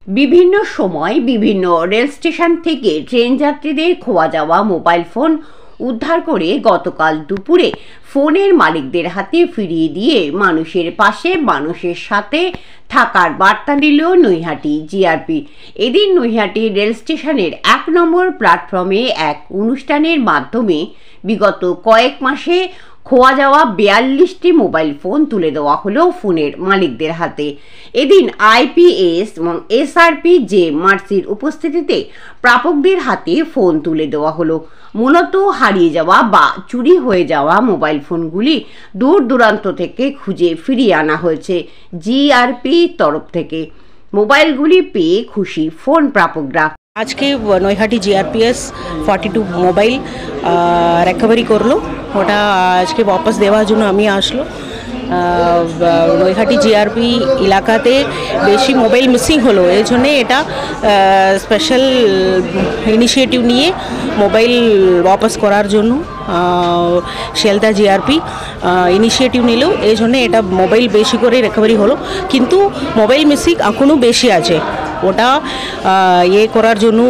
বিভিন্ন সময় বিভিন্ন রেল স্টেশন থেকে ট্রেন যাত্রীদের খোয়া যাওয়া মোবাইল ফোন উদ্ধার করে গতকাল দুপুরে ফোনের মালিকদের হাতে ফিরিয়ে দিয়ে মানুষের পাশে মানুষের সাথে থাকার বার্তা দিল নৈহাটি জিআরপি। এদিন নৈহাটি রেল স্টেশনের ১ নম্বর প্ল্যাটফর্মে এক অনুষ্ঠানের মাধ্যমে বিগত কয়েক মাসে খোয়া যাওয়া ৪২টি মোবাইল ফোন তুলে দেওয়া হলো ফোনের মালিকদের হাতে। এদিন আইপিএস এবং এসআরপি জে মার্সির উপস্থিতিতে প্রাপকদের হাতে ফোন তুলে দেওয়া হলো। মূলত হারিয়ে যাওয়া বা চুরি হয়ে যাওয়া মোবাইল ফোনগুলি দূর দূরান্ত থেকে খুঁজে ফিরিয়ে আনা হয়েছে জিআরপি তরফ থেকে। মোবাইলগুলি পেয়ে খুশি ফোন প্রাপকরা। আজকে নৈহাটি জিআরপিএস 42 মোবাইল রিকভারি করলো। ওটা আজকে वापस দেওয়ার জন্য আমি আসলো। নৈহাটি জিআরপি এলাকাতে বেশি মোবাইল মিসিং হলো, এই জন্যে এটা স্পেশাল ইনিশিয়েটিভ নিয়ে মোবাইল वापस করার জন্য শিয়ালদা জিআরপি ইনিশিয়েটিভ নিল। এই জন্যে এটা মোবাইল বেশি করে রিকভারি হলো, কিন্তু মোবাইল মিসিং এখনও বেশি আছে। ওটা করার জন্য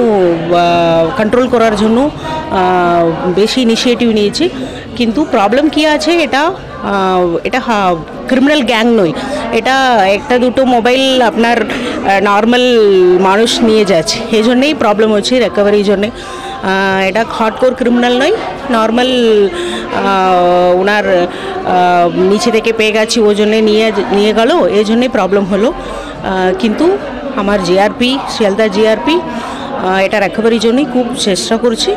কন্ট্রোল করার জন্য বেশি ইনিশিয়েটিভ নিয়েছে। কিন্তু প্রবলেম কি আছে, এটা ক্রিমিনাল গ্যাং নয়, এটা একটা দুটো মোবাইল আপনার নর্মাল মানুষ নিয়ে যাচ্ছে, এই জন্যেই প্রবলেম হচ্ছে রিকভারির জন্যে। এটা হার্ডকোর ক্রিমিনাল নয়, নর্মাল ওনার নিচে থেকে পেয়ে গেছি, ওই জন্যে নিয়ে গেল, এই জন্যেই প্রবলেম হলো। কিন্তু আমার জিআরপি শিয়ালদা জিআরপি এটা রিকভারির জন্যই খুব চেষ্টা করছি।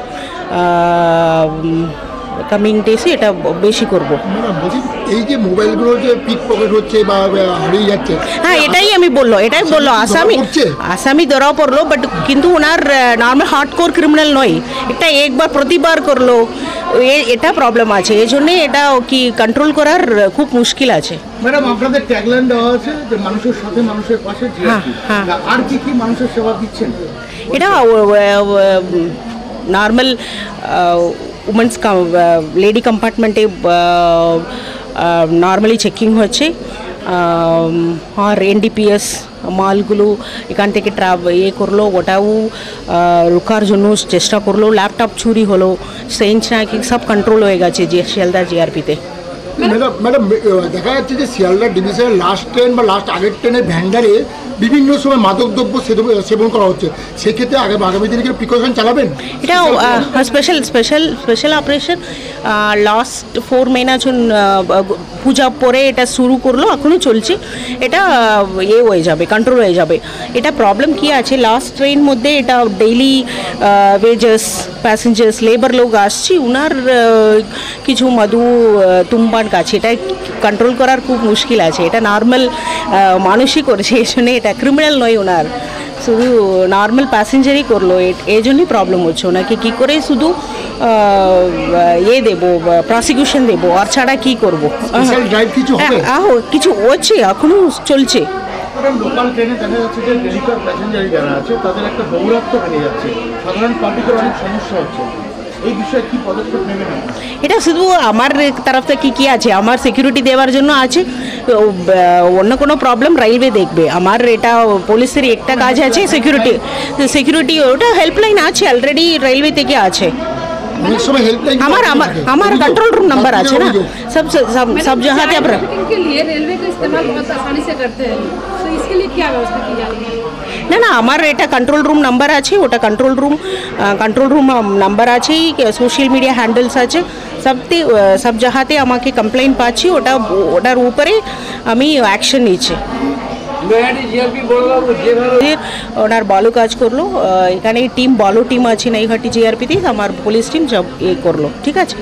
কামিং ডেসে এটা বেশি করব। এই যে মোবাইলগুলো যে পিক পকেট হচ্ছে বা হারিয়ে যাচ্ছে, হ্যাঁ এটাই বললো আসামি ধরাও পড়লো, বাট কিন্তু ওনার নর্মাল হার্ডকোর ক্রিমিনাল নয়, এটা একবার প্রতিবার করলো, এটা প্রবলেম আছে, এই জন্যে এটা কি কন্ট্রোল করার খুব মুশকিল আছে। ম্যাডাম, আপনাদের ট্যাগলাইন দেওয়া আছে যে মানুষের সাথে মানুষের পাশে, আর কি মানুষের সেবা দিচ্ছেন? এটা নর্মাল উমেন্স লেডি কম্পার্টমেন্টে নর্মালি চেকিং হচ্ছে, আর এনডিপিএস মালগুলো এখান থেকে করলো, ওটাও রোকার জন্য চেষ্টা করলো। ল্যাপটপ চুরি হলো, চেইন স্ন্যাকিং সব কন্ট্রোল হয়ে গেছে শিয়ালদা জিআরপিতে। ম্যাডাম, দেখা যাচ্ছে যে শিয়ালদা ডিভিশনের লাস্ট ট্রেন বা লাস্ট আগের ট্রেনের ভ্যান্ডারে বিভিন্ন সময় মাদকদ্রব্য সেবন করা হচ্ছে, সেক্ষেত্রে আগামী দিনে প্রিকশন চালাবেন? এটা স্পেশাল অপারেশন লাস্ট 4 মহিনা পূজা পরে এটা শুরু করলো, এখনও চলছে। এটা হয়ে যাবে, কন্ট্রোল হয়ে যাবে। এটা প্রবলেম কি আছে, লাস্ট ট্রেন মধ্যে এটা ডেইলি ওয়েজেস প্যাসেঞ্জার্স লেবার লোক আসছে, উনার কিছু মধু তুমপান কাছে, এটা কন্ট্রোল করার খুব মুশকিল আছে। এটা নর্মাল মানুষই করছে, এই জন্যে এটা ক্রিমিনাল নয়, ওনার শুধু নর্মাল প্যাসেঞ্জারই করলো, এই জন্যই প্রবলেম হচ্ছে। ওনাকে কী করে শুধু দেবো, প্রসিকিউশন দেবো, আর ছাড়া কী করবো? কিছু হচ্ছে, এখনও চলছে। লোকাল ট্রেনে দেখা যাচ্ছে যে ডেলিভার প্যাসেঞ্জার যারা আছে তাদের একটা দৌরাত্ম বেড়ে যাচ্ছে, সাধারণ পাবলিকের অনেক সমস্যা হচ্ছে, এই বিষয়ে কি পদক্ষেপ নেবেন? এটা শুধু আমার তরফ থেকে কি আছে, আমার সিকিউরিটি দেওয়ার জন্য আছে, অন্য কোনো প্রবলেম রেলওয়ে দেখবে। আমার এটা পুলিশের একটা কাজ আছে, সিকিউরিটি ওটা হেল্পলাইন আছে অলরেডি, রেলওয়ে থেকে আছে। আমার कंट्रोल रूम नंबर আছে না, सब जहाँ पे आप के लिए रेलवे का इस्तेमाल बहुत आसानी से करते हैं, तो इसके लिए क्या व्यवस्था की जा रही है? না আমার এটা কন্ট্রোল রুম নাম্বার আছে, ওটা কন্ট্রোল রুম নাম্বার আছে, সোশ্যাল মিডিয়া হ্যান্ডেলস আছে, সব জায়গাতে আমাকে কমপ্লেন পাচ্ছি, ওটার উপরে আমি অ্যাকশন নিচ্ছি। ওনার ভালো কাজ করলো, এখানে ভালো টিম আছে নৈহাটি জিআরপিতে, আমার পুলিশ টিম সব করলো, ঠিক আছে।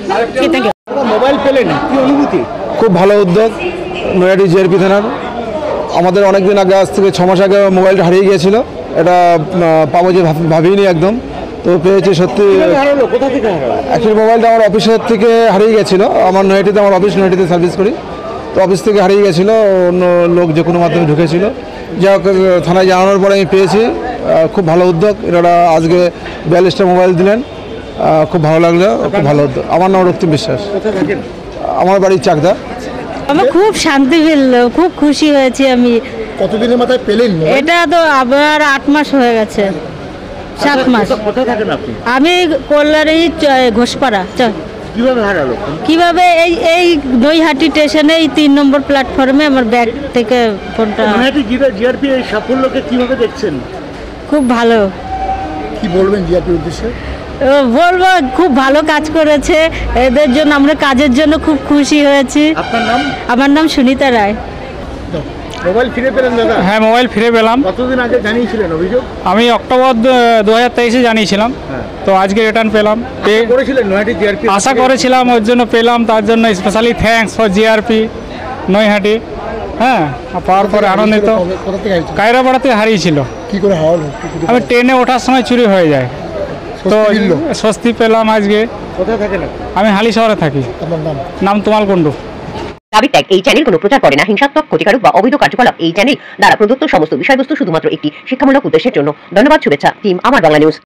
মোবাইল পেলেন, কি অনুভূতি? খুব ভালো উদ্যোগ নৈহাটি জিআরপি থানার। আমাদের অনেক দিন আগে, আজ থেকে 6 মাস আগে মোবাইলটা হারিয়ে গিয়েছিল, এটা পাবো যে ভাবিনি একদম, তো পেয়েছি সত্যি। অ্যাকচুয়ালি মোবাইলটা আমার অফিসের থেকে হারিয়ে গেছিলো, আমার অফিস নৈহাটিতে সার্ভিস করি, তো অফিস থেকে হারিয়ে গেছিলো, অন্য লোক যে কোনো মাধ্যমে ঢুকেছিল, যাই হোক থানায় জানানোর পরে আমি পেয়েছি। খুব ভালো উদ্যোগ, এরা আজকে 42টা মোবাইল দিলেন, খুব ভালো লাগলো, খুব ভালো উদ্যোগ। আমার নাম রক্তিম বিশ্বাস, আমার বাড়ি চাকদা। আমার খুব শান্তি মিললো, খুব খুশি হয়েছি আমি। কতদিনের মাথায় পেলেন মোবাইল? এটা তো আবার 8 মাস হয়ে গেছে, 7 মাস। কোথায় থাকেন আপনি? আমি কল্যাণী ঘোষপাড়া। কিভাবে হারালো? কিভাবে এই নৈহাটি স্টেশনে এই 3 নম্বর প্ল্যাটফর্মে আমার ব্যাগ থেকে ফোনটা। নৈহাটি জিআরপি এই সাফল্যকে কিভাবে দেখছেন? খুব ভালো। কি বলবেন জিআরপির উদ্দেশ্যে? বলবো খুব ভালো কাজ করেছে, এদের জন্য আমরা কাজের জন্য খুব খুশি হয়েছি। আপনার নাম? আমার নাম সুনিতা রায়। মোবাইল ফিরে পেলেন দাদা? হ্যাঁ, মোবাইল ফিরে পেলাম। কতদিন আগে জানিয়েছিলেন অভিযোগ? আমি অক্টোবর 2023-এ জানিয়েছিলাম, তো আজকে রিটার্ন পেলাম। করেছিলেন নৈহাটি জিআরপি? আশা করেছিলাম, ওর জন্য পেলাম, তার জন্য specially thanks for GRP Naihati. হ্যাঁ, পাওয়ার পরে আনন্দিত। কোথা থেকে আসছেন? কায়রাপাড়াতে হারিয়েছিল। কি করে হাওয়ালো? আমি ট্রেনে ওঠার সময় চুরি হয়ে যায়, তো স্বস্তি পেলাম আজকে। কোথায় থাকেন? আমি হালি শহরে থাকি। আপনার নাম? নাম তুমাল কুণ্ডু। দাবি ত্যাগ এই চ্যানেল কোনো প্রচার করে না হিংসাত্মক, ক্ষতিকারক বা অবৈধ কার্যকলাপ। এই চ্যানেল দ্বারা প্রদত্ত সমস্ত বিষয়বস্তু শুধুমাত্র একটি শিক্ষামূলক উদ্দেশ্যের জন্য। ধন্যবাদ। শুভেচ্ছা টিম আমার বাংলা নিউজ।